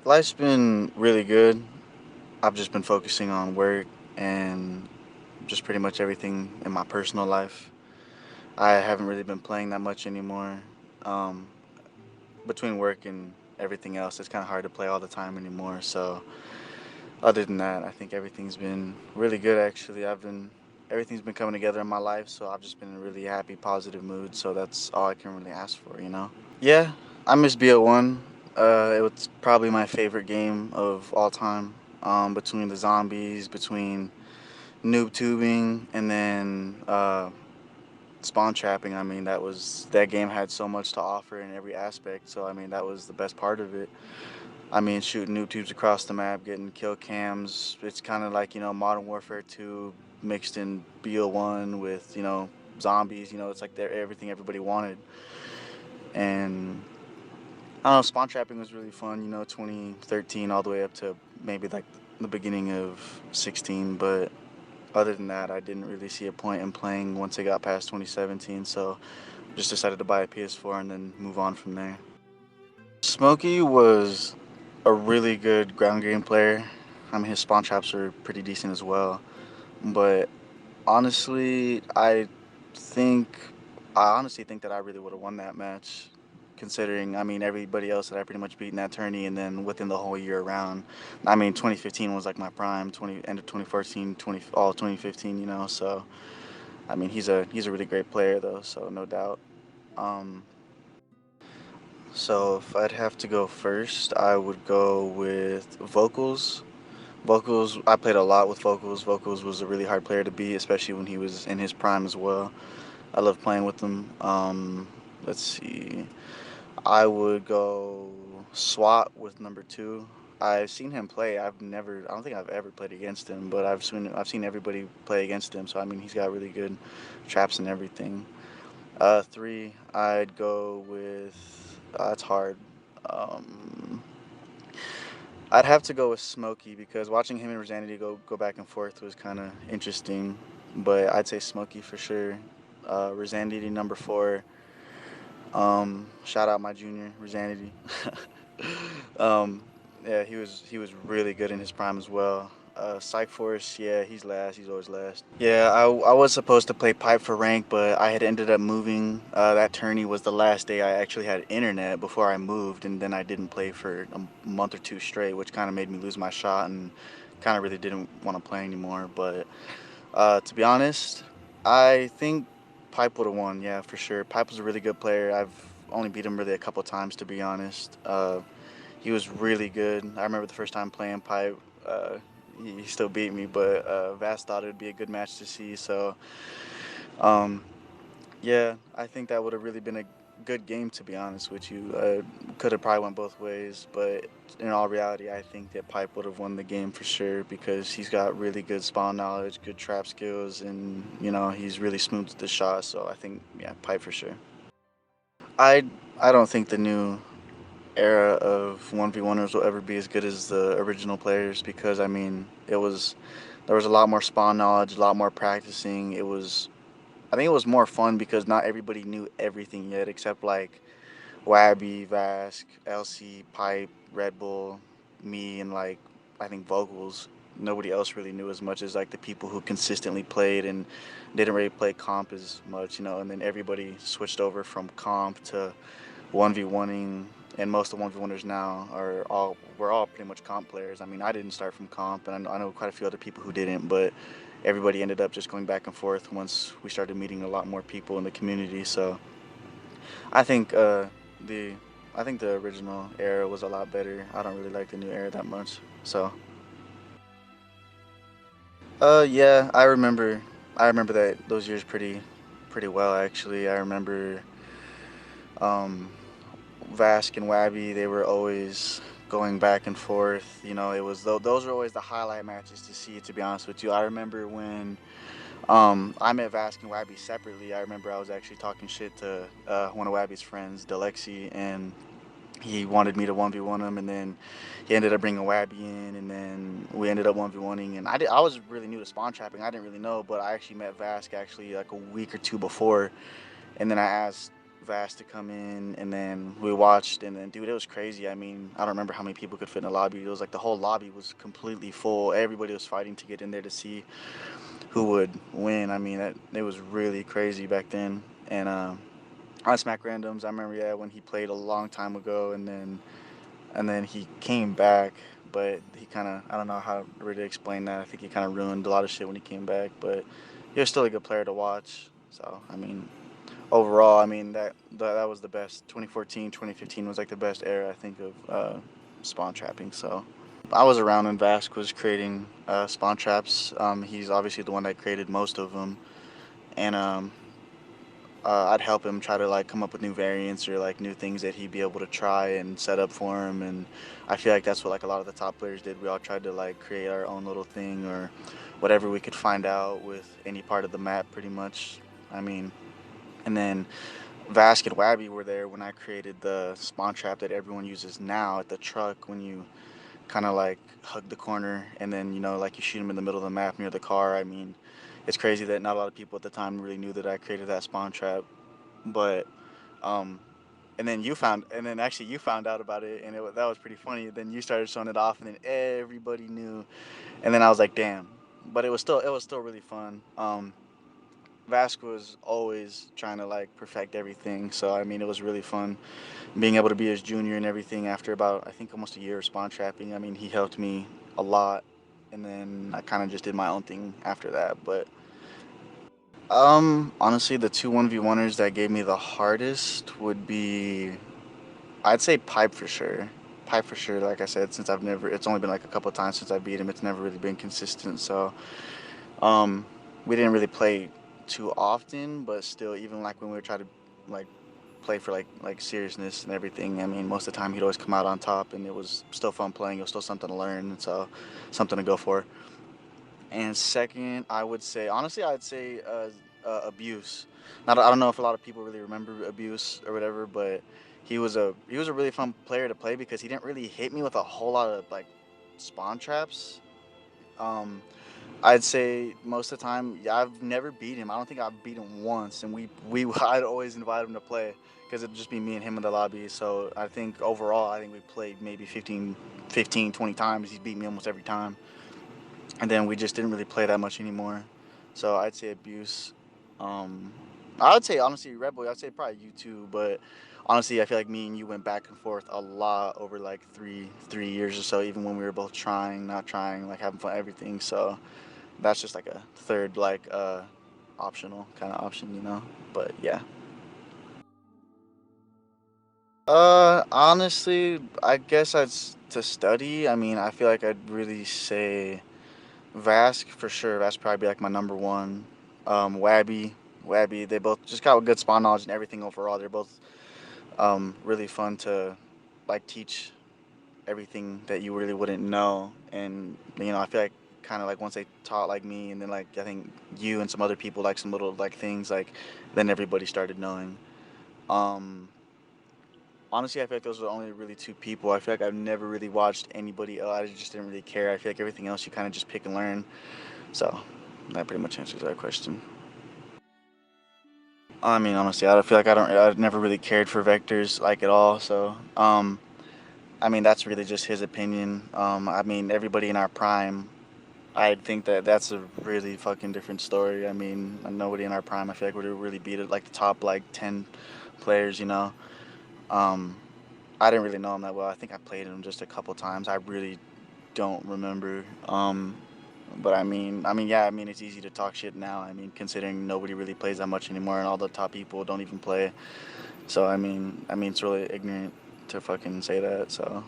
Life's been really good. I've just been focusing on work and just pretty much everything in my personal life. I haven't really been playing that much anymore. Um, Between work and everything else, it's kind of hard to play all the time anymore. So, other than that, I think everything's been really good actually. Everything's been coming together in my life, so I've just been in a really happy, positive mood. So that's all I can really ask for. Yeah, I miss BO1. It was probably my favorite game of all time. Between the zombies, between noob tubing, and then spawn trapping. I mean, that game had so much to offer in every aspect. So I mean, that was the best part of it. I mean, shooting noob tubes across the map, getting kill cams. It's kind of like Modern Warfare 2 mixed in BO1 with zombies. It's like they're everything everybody wanted. And I don't know, spawn trapping was really fun, 2013 all the way up to maybe like the beginning of 16. But other than that, I didn't really see a point in playing once it got past 2017. So just decided to buy a PS4 and then move on from there. Smokey was a really good ground game player. I mean, his spawn traps are pretty decent as well. But honestly, think I honestly think that I really would have won that match, considering I mean everybody else that I pretty much beat in that tourney, and then within the whole year around. I mean, 2015 was like my prime. 20 end of 2014, 20 all of 2015. So I mean he's a really great player though, so no doubt. Um, so if I'd have to go first, I would go with vocals. Vocals, I played a lot with Vocals. Vocals was a really hard player to beat, especially when he was in his prime as well. I love playing with them. Let's see. I would go SWAT with number two. I've seen him play. I don't think I've ever played against him, but I've seen everybody play against him. So I mean, he's got really good traps and everything. Three, I'd go with. It's hard. Um, I'd have to go with Smokey because watching him and Rosanity go back and forth was kind of interesting. But I'd say Smokey for sure. Rosanity number four. Shout out my junior Rosanity. um, yeah, he was really good in his prime as well. Psych Force, yeah, he's last. He's always last. Yeah, I was supposed to play pipe for rank, but I had ended up moving. That tourney was the last day I actually had internet before I moved, and then I didn't play for a month or two straight, which kind of made me lose my shot and kind of really didn't want to play anymore. But to be honest, I think Pipe would have won. Yeah, for sure. Pipe was a really good player. I've only beat him really a couple times, to be honest. He was really good. I remember the first time playing Pipe. He still beat me, but Vast thought it would be a good match to see. So, um, yeah, I think that would have really been a good game, to be honest with you. Could have probably went both ways, but in all reality, I think that Pipe would have won the game for sure because he's got really good spawn knowledge, good trap skills, and he's really smooth with the shot. So I think yeah, Pipe for sure. I I don't think the new era of 1v1ers will ever be as good as the original players because I mean there was a lot more spawn knowledge, a lot more practicing. I think it was more fun because not everybody knew everything yet except like Wabby, Vask, LC, Pipe, Red Bull, me, and like I think Vocals. Nobody else really knew as much as like the people who consistently played and didn't really play comp as much. And then everybody switched over from comp to 1v1ing, and most of the 1v1ers now we're all pretty much comp players. I mean, I didn't start from comp, and I know quite a few other people who didn't, but everybody ended up just going back and forth once we started meeting a lot more people in the community. So I think the I think the original era was a lot better. I don't really like the new era that much. So yeah, I remember that those years pretty well actually. I remember um Vask and Wabby, they were always going back and forth. It was those were always the highlight matches to see. To be honest with you, I remember when I met Vask and Wabby separately. I remember I was actually talking shit to one of Wabby's friends, Delexi, and he wanted me to 1v1 him, and then he ended up bringing Wabby in, and then we ended up 1v1ing. And I was really new to spawn trapping. I didn't really know, but I actually met Vask actually like a week or two before, and then I asked. Vast to come in, and then we watched, and then dude, it was crazy. I mean, I don't remember how many people could fit in the lobby. It was like the whole lobby was completely full. Everybody was fighting to get in there to see who would win. I mean, it was really crazy back then. And on Smack Randoms, I remember yeah when he played a long time ago, and then he came back, but he kind of I don't know how to really explain that. I think he kind of ruined a lot of shit when he came back, but he was still a good player to watch. So I mean, overall, I mean that was the best. 2014, 2015 was like the best era I think of spawn trapping. So I was around when Vask was creating spawn traps. He's obviously the one that created most of them, and I'd help him try to like come up with new variants or like new things that he'd be able to try and set up for him. And I feel like that's what like a lot of the top players did. We all tried to like create our own little thing or whatever we could find out with any part of the map, pretty much. I mean, and then Vask and Wabby were there when I created the spawn trap that everyone uses now at the truck when you kind of like hug the corner and then like you shoot them in the middle of the map near the car. I mean, it's crazy that not a lot of people at the time really knew that I created that spawn trap, but um, and then actually you found out about it, and that was pretty funny. Then you started showing it off, and then everybody knew, and then I was like, damn. But it was still really fun. Vask was always trying to like perfect everything, so I mean it was really fun being able to be his junior and everything after about I think almost a year of spawn trapping. I mean he helped me a lot, and then I kind of just did my own thing after that. But honestly, the two 1v1ers that gave me the hardest would be I'd say Pipe for sure. Pipe for sure. Like I said, since it's only been like a couple of times since I beat him. It's never really been consistent. So, um, we didn't really play too often, but still, even like when we were trying to like play for like seriousness and everything. I mean, most of the time he'd always come out on top, and it was still fun playing. It was still something to learn, and so something to go for. And second, I would say honestly, I'd say Abuse. Not I don't know if a lot of people really remember Abuse or whatever, but he was a really fun player to play because he didn't really hit me with a whole lot of like spawn traps. Um, I'd say most of the time, yeah, I've never beat him. I don't think I've beat him once, and we I'd always invite him to play because it'd just be me and him in the lobby. So I think overall, I think we played maybe 15, 20 times. He's beat me almost every time, and then we just didn't really play that much anymore. So I'd say Abuse. Um, I'd say honestly Red Bull. I'd say probably you too, but honestly, I feel like me and you went back and forth a lot over like three years or so. Even when we were both trying, not trying, like having fun, everything. So that's just like a third like optional kind of option. But yeah. Honestly, I guess to study. I mean, I feel like I'd really say Vask for sure. That's probably like my number one. Wabby, they both just got good spawn knowledge and everything overall. They're both really fun to like teach everything that you really wouldn't know. And I feel like kind of like once they taught like me, and then like I think you and some other people like some little like things like, then everybody started knowing. Um, Honestly, I feel like those are the only really two people. I feel like I've never really watched anybody else. I just didn't really care. I feel like everything else you kind of just pick and learn. So that pretty much answers that question. I mean, honestly, I feel like I've never really cared for vectors like at all. So, I mean, that's really just his opinion. I mean, everybody in our prime, I think that that's a really fucking different story. I mean, nobody in our prime, I feel like would really beat it like the top like 10 players. Um, I didn't really know him that well. I think I played him just a couple times. I really don't remember. But yeah. I mean, it's easy to talk shit now. I mean, considering nobody really plays that much anymore, and all the top people don't even play. So it's really ignorant to fucking say that. So,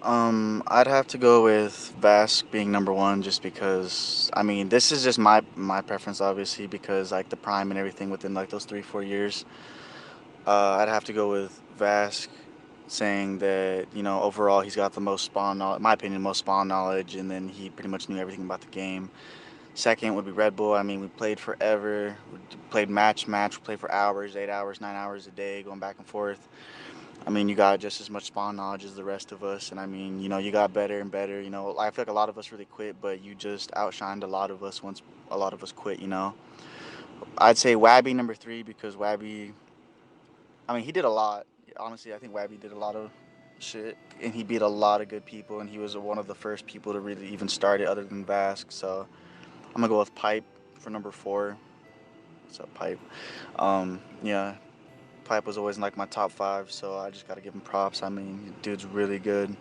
I'd have to go with Vask being number one, just because. I mean, this is just my preference, obviously, because like the prime and everything within like those 3 4 years. I'd have to go with Vask, saying that overall he's got the most spawn knowledge, in my opinion, most spawn knowledge, and then he pretty much knew everything about the game. Second would be Red Bull. I mean, we played forever. We played match. We played for hours, 8 hours, 9 hours a day, going back and forth. I mean, you got just as much spawn knowledge as the rest of us, and I mean, you got better and better. I feel like a lot of us really quit, but you just outshined a lot of us once a lot of us quit. I'd say Wabby number three because Wabby, I mean, he did a lot. Honestly, I think Wabby did a lot of shit, and he beat a lot of good people, and he was one of the first people to really even start it, other than Vask. So I'm gonna go with Pipe for number four. What's up, Pipe? Yeah, Pipe was always in like my top five, so I just gotta give him props. I mean, dude's really good.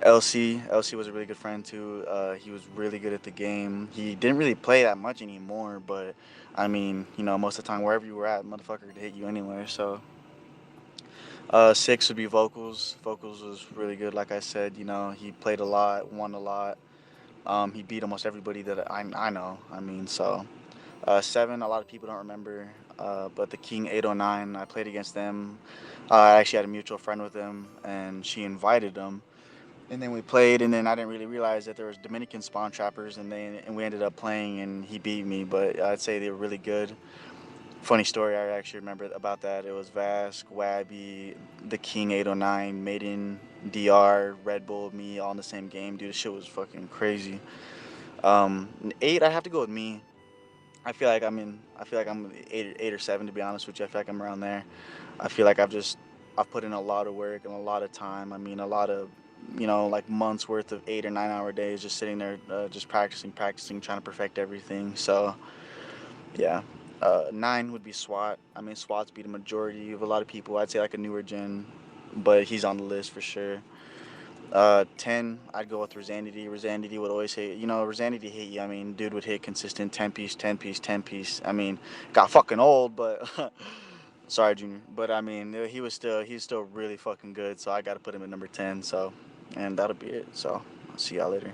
LC was a really good friend too. He was really good at the game. He didn't really play that much anymore, but I mean, most of the time wherever you were at, motherfucker could hit you anywhere. So six would be Vocals. Vocals was really good. Like I said, he played a lot, won a lot. He beat almost everybody that I know. I mean, so seven, a lot of people don't remember, but the King 809, I played against them. I actually had a mutual friend with him, and she invited him. And then we played, and then I didn't really realize that there was Dominican spawn trappers, and we ended up playing, and he beat me. But I'd say they were really good. Funny story, I actually remember about that. It was Vask, Wabby, the King 809, Maiden, DR, Red Bull, me, all in the same game. Dude, the shit was fucking crazy. Eight, I have to go with me. I feel like I'm eight or seven, to be honest with you. I feel like I'm around there. I feel like I've put in a lot of work and a lot of time. I mean, a lot of, like months worth of 8 or 9 hour days just sitting there, just practicing, trying to perfect everything. So yeah, nine would be SWAT. I mean, SWAT's beat a majority of a lot of people. I'd say like a newer gen, but he's on the list for sure. 10, I'd go with Rosanity. Rosanity would always hit, Rosanity hit you. I mean, dude would hit consistent 10 piece, 10 piece, 10 piece. I mean, got fucking old, but sorry, Junior. But I mean, he's still really fucking good. So I got to put him at number 10. So, and that'll be it. So I'll see y'all later.